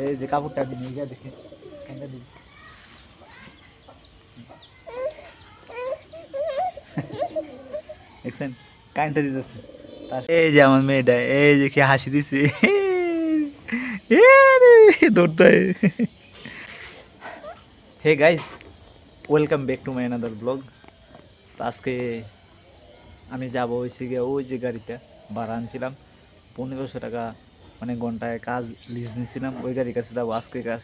এই যে কাপড়টা নিয়ে গিয়ে দেখে কেনটা দিবি দেখছেন কারেন্টটা দিতেছে। এই যে আমার মেয়েটা এই যে কি হাসি দিছে দৌড়তে। Hey guys, welcome back to my another blog. তো আজকে আমি যাবো হয়েছে গিয়ে ওই যে গাড়িটা ভাড়া আনছিলাম 1500 টাকা, মানে ঘন্টায় কাজ লিজ নিয়েছিলাম, ওই গাড়ির কাছে যাবো আজকে। কাজ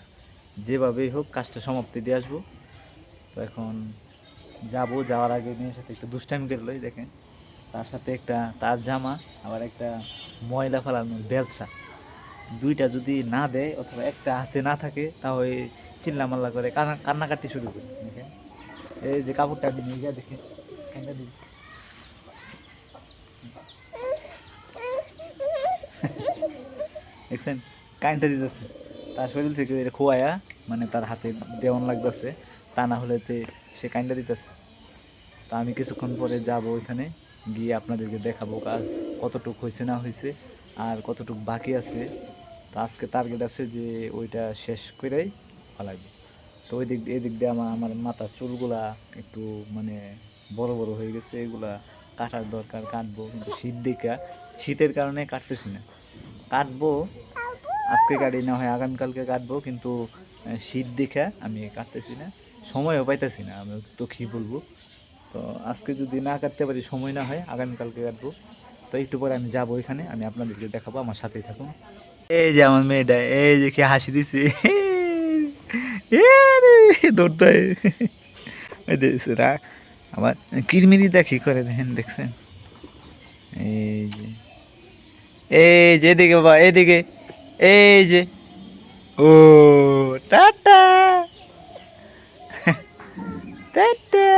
যেভাবেই হোক কাজটা সমাপ্তি দিয়ে আসবো। তো এখন যাবো, যাওয়ার আগে মেয়ের সাথে একটু দুষ্টাইম করলোই দেখেন, তার সাথে একটা তার জামা আবার একটা ময়লা ফেলানো বেলচা, দুইটা যদি না দেয় অথবা একটা হাতে না থাকে তাহলে চিল্লামাল্লা করে কান্নাকাটি শুরু করে। দেখেন এই যে কাপড়টা নিয়ে গিয়ে দেখেন কেনটা দিবি দেখছেন কারেন্টটা দিতেছে, তার শরীর থেকে খোয়ায়া মানে তার হাতে দেওয়ান লাগতেছে, তা না হলে সে কারেন্টটা দিতেছে। তা আমি কিছুক্ষণ পরে যাব ওইখানে, গিয়ে আপনাদেরকে দেখাবো কাজ কতটুক হয়েছে না হয়েছে আর কতটুক বাকি আছে। তো আজকে টার্গেট আছে যে ওইটা শেষ করেই ফেলাইব। তো ওই দিক এই দিক দিয়ে আমার মাথার চুলগুলা একটু মানে বড় বড় হয়ে গেছে, এগুলা কাটার দরকার, কাটবো, কিন্তু শীতের কারণে কাটতেছি না। কাটবো আজকে কাটি না হয় আগামীকালকে কাটবো, কিন্তু শীত দেখে আমি কাটতেছি না, সময়ও পাইতেছি না। আমি তো কী বলবো, তো আজকে যদি না কাটতে পারি, সময় না হয় আগামীকালকে কাটবো। তো একটু পরে আমি যাবো ওইখানে, আমি আপনাদেরকে দেখাবো, আমার সাথেই থাকুন। এই যে আমার মেয়েটা এই যে কি হাসি দিছে দৌড়তে আবার কিরমিরি দেখি করে দেখেন, দেখছেন? এই যে এই যে এদিকে বাবা, এদিকে এই যে ও টাটা টাটা।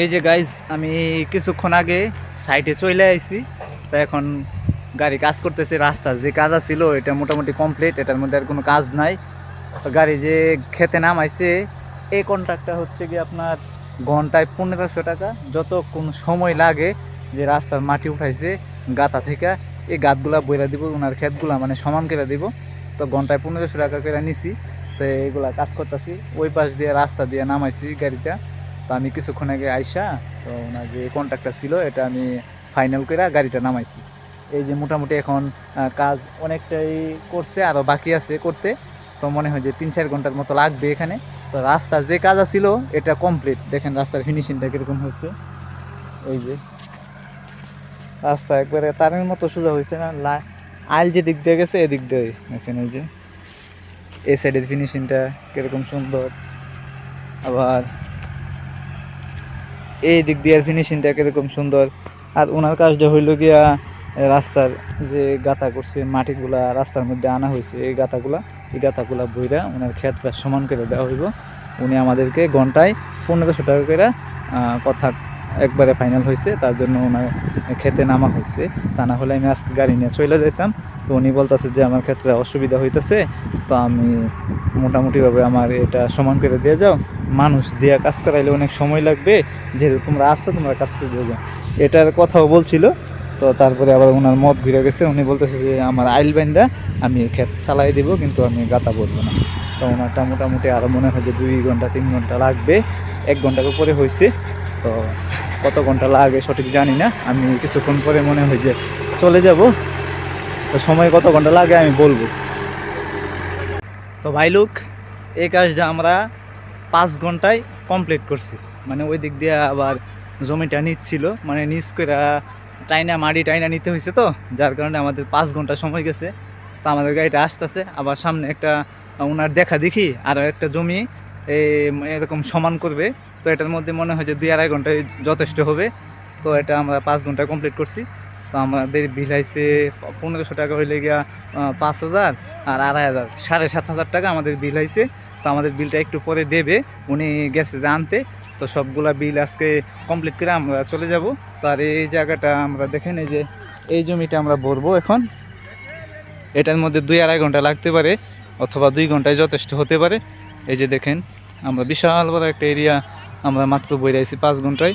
এই যে গাইজ, আমি কিছুক্ষণ আগে সাইডে চলে আইছি। তো এখন গাড়ি কাজ করতেছে, রাস্তার যে কাজ ছিল এটা মোটামুটি কমপ্লিট, এটার মধ্যে আর কোনো কাজ নাই। তো গাড়ি যে খেতে নামাইছে, এই কন্ট্রাক্টটা হচ্ছে কি আপনার ঘন্টায় 1500 টাকা। যতক্ষণ সময় লাগে যে রাস্তার মাটি উঠাইছে গাতা থেকে, এই গাতগুলা বইরা দিব, ওনার ক্ষেতগুলা মানে সমান করে দিব। তো ঘন্টায় 1500 টাকা করে নিছি। তো এইগুলা কাজ করতেছি, ওই পাশ দিয়ে রাস্তা দিয়ে নামাইছি গাড়িটা। তো আমি কিছুক্ষণ আগে আইসা, তো ওনার যে কন্ট্রাক্টটা ছিল এটা আমি ফাইনাল করে গাড়িটা নামাইছি। এই যে মোটামুটি এখন কাজ অনেকটাই করছে, আরও বাকি আছে করতে। তো মনে হয় যে 3-4 ঘন্টার মতো লাগবে এখানে। তো রাস্তার যে কাজ ছিল এটা কমপ্লিট, দেখেন রাস্তার ফিনিশিংটা কীরকম হয়েছে। এই যে রাস্তা একবারে তারের মতো সোজা হয়েছে না, আইল যে দিক দিয়ে গেছে এদিক দিয়ে এখানে যে এই সাইডের ফিনিশিংটা কীরকম সুন্দর, আবার এই দিক দিয়ে ফিনিশিংটা কীরকম সুন্দর। আর ওনার কাজটা হইল গিয়া রাস্তার যে গাঁথা করছে, মাটিগুলা রাস্তার মধ্যে আনা হয়েছে, এই গাঁথাগুলা বইরা ওনার ক্ষেতটা সমান করে দেওয়া হইব। উনি আমাদেরকে ঘন্টায় 1500 টাকা করে কথা একবারে ফাইনাল হয়েছে, তার জন্য ওনার খেতে নামা হয়েছে। তা না হলে আমি আজকে গাড়ি নিয়ে চলে যেতাম। তো উনি বলতেছে যে আমার ক্ষেত্রে অসুবিধা হইতেছে, তো আমি মোটামুটিভাবে আমার এটা সমান করে দিয়ে যাও, মানুষ দিয়ে কাজ করাইলে অনেক সময় লাগবে, যেহেতু তোমরা আসছো তোমরা কাজ করে দিয়ে যাও, এটার কথাও বলছিল। তো তারপরে আবার ওনার মত ঘুরে গেছে, উনি বলতেছে যে আমার আইল বাইন্দা আমি ক্ষেত চালাই দিব, কিন্তু আমি গাঁথা বলবো না। তো ওনারটা মোটামুটি আরও মনে হয় যে 2 ঘন্টা 3 ঘন্টা লাগবে, 1 ঘন্টার উপরে হয়েছে। তো কত ঘন্টা লাগে সঠিক জানি না, আমি কিছুক্ষণ পরে মনে হয় যে চলে যাব। তো সময় কত ঘন্টা লাগে আমি বলবো। তো ভাই লোক, এই কাজটা আমরা 5 ঘন্টায় কমপ্লিট করছি। মানে ওই দিক দিয়ে আবার জমিটা নিচ্ছিল, মানে নিচ করে মাটি টাইনা নিতে হয়েছে, তো যার কারণে আমাদের 5 ঘন্টা সময় গেছে। তো আমাদের গাড়িটা আসতেছে, আবার সামনে একটা ওনার দেখা দেখি আরও একটা জমি এরকম সমান করবে। তো এটার মধ্যে মনে হয় যে 2-2.5 ঘন্টায় যথেষ্ট হবে। তো এটা আমরা 5 ঘন্টায় কমপ্লিট করছি। তো আমাদের বিল আইছে 1500 টাকা হইলে গিয়া 5000, আর 2500, 7500 টাকা আমাদের বিল আইছে। তো আমাদের বিলটা একটু পরে দেবে, উনি গেছে যে আনতে। তো সবগুলা বিল আজকে কমপ্লিট করে আমরা চলে যাব। তো আর এই জায়গাটা আমরা দেখেন, এই যে এই জমিটা আমরা ভরবো এখন, এটার মধ্যে 2-2.5 ঘন্টা লাগতে পারে, অথবা 2 ঘন্টায় যথেষ্ট হতে পারে। এই যে দেখেন আমরা বিশাল বড় একটা এরিয়া আমরা মাত্র বইরাইছি 5 ঘন্টায়।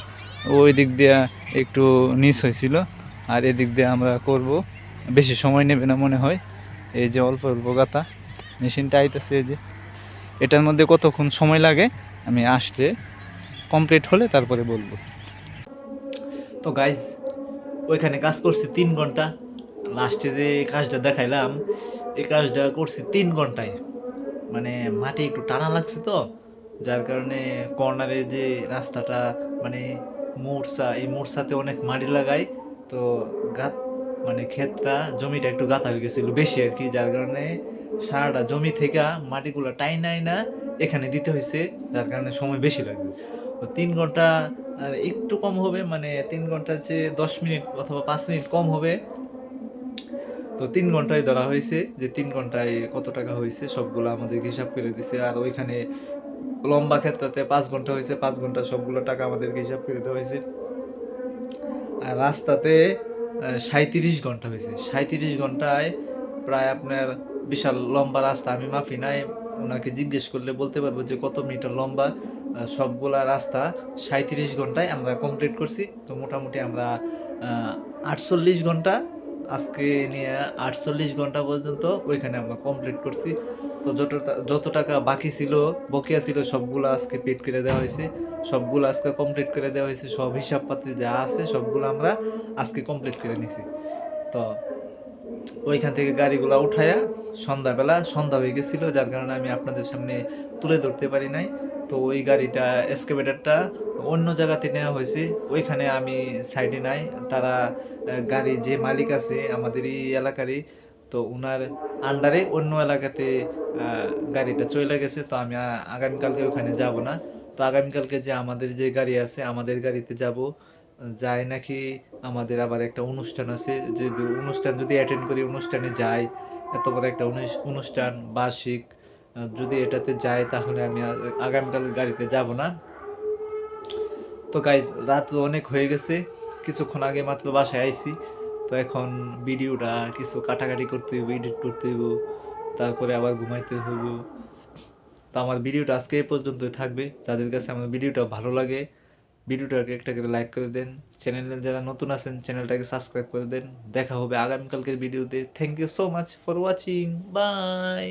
ওই দিক দিয়ে একটু নিচ হয়েছিল, আর এদিক দিয়ে আমরা করব, বেশি সময় নেবে না মনে হয়। এই যে অল্প অল্প গাতা মেশিনটা আইতেছে, এই যে এটার মধ্যে কতক্ষণ সময় লাগে আমি আসলে কমপ্লিট হলে তারপরে বলবো। তো গাইজ ওইখানে কাজ করছি 3 ঘন্টা, লাস্টে যে কাজটা দেখাইলাম এই কাজটা করছি 3 ঘন্টায়। মানে মাটি একটু টানা লাগছে তো, যার কারণে কর্নারে যে রাস্তাটা মানে মোরসা, এই মোরসাতে অনেক মাটি লাগাই, তো গাত মানে ক্ষেতটা জমিটা একটু গাঁথা হয়ে গেছিল বেশি আর কি, যার কারণে সারাটা জমি থেকে মাটিগুলো টাইনাই না এখানে দিতে হয়েছে, যার কারণে সময় বেশি লাগবে। তো 3 ঘন্টা একটু কম হবে, মানে 3 ঘন্টার চেয়ে 10 মিনিট অথবা 5 মিনিট কম হবে। তো 3 ঘন্টায় ধরা হয়েছে যে 3 ঘন্টায় কত টাকা হয়েছে সবগুলো আমাদের হিসাব করে দিছে। আর ওইখানে লম্বা ক্ষেত্রতে 5 ঘন্টা হয়েছে, 5 ঘন্টা সবগুলো টাকা আমাদেরকে হিসাব করে দেওয়া হয়েছে। আর রাস্তাতে 37 ঘন্টা হয়েছে, 37 ঘন্টায় প্রায় আপনার বিশাল লম্বা রাস্তা, আমি মাপি নাই, ওনাকে জিজ্ঞেস করলে বলতে পারবো যে কত মিটার লম্বা। সবগুলা রাস্তা 37 ঘন্টায় আমরা কমপ্লিট করছি। তো মোটামুটি আমরা 48 ঘন্টা আজকে নিয়ে 48 ঘন্টা পর্যন্ত ওইখানে আমরা কমপ্লিট করছি। তো যত টাকা বাকি ছিল, বকেয়া ছিল, সবগুলো আজকে পেড করে দেওয়া হয়েছে, সবগুলো আজকে কমপ্লিট করে দেওয়া হয়েছে। সব হিসাবপাতি যা আছে সবগুলো আমরা আজকে কমপ্লিট করে নিছি। তো ওইখান থেকে গাড়িগুলো উঠায়া সন্ধ্যা হয়ে গেছিলো, যার কারণে আমি আপনাদের সামনে তুলে ধরতে পারি নাই। তো ওই গাড়িটা এক্সকাভেটরটা অন্য জায়গাতে নেওয়া হয়েছে, ওইখানে আমি সাইডে নাই। তারা গাড়ি যে মালিক আছে আমাদের এই এলাকারই, তো ওনার আন্ডারে অন্য এলাকাতে গাড়িটা চলে গেছে। তো আমি আগামীকালকে ওখানে যাব না। তো আগামীকালকে যে আমাদের যে গাড়ি আছে আমাদের গাড়িতে যাব, যাই নাকি আমাদের আবার একটা অনুষ্ঠান আছে, যদি অনুষ্ঠান যদি অ্যাটেন্ড করি, অনুষ্ঠানে যাই, এত বড় একটা অনুষ্ঠান বার্ষিক, যদি এটাতে যাই তাহলে আমি আগামীকাল গাড়িতে যাব না। তো গাইজ রাত অনেক হয়ে গেছে, কিছুক্ষণ আগে মাত্র বাসায় আইছি। তো এখন ভিডিওটা কিছু কাটাকাটি করতে হইব, এডিট করতে হইব, তারপরে আবার ঘুমাইতে হইব। তো আমার ভিডিওটা আজকে এই পর্যন্তই থাকবে। যাদের কাছে আমার ভিডিওটা ভালো লাগে ভিডিওটাকে একটা করে লাইক করে দেন, চ্যানেলে যারা নতুন আছেন চ্যানেলটাকে সাবস্ক্রাইব করে দেন। দেখা হবে আগামীকালকের ভিডিওতে। Thank you so much for watching, by.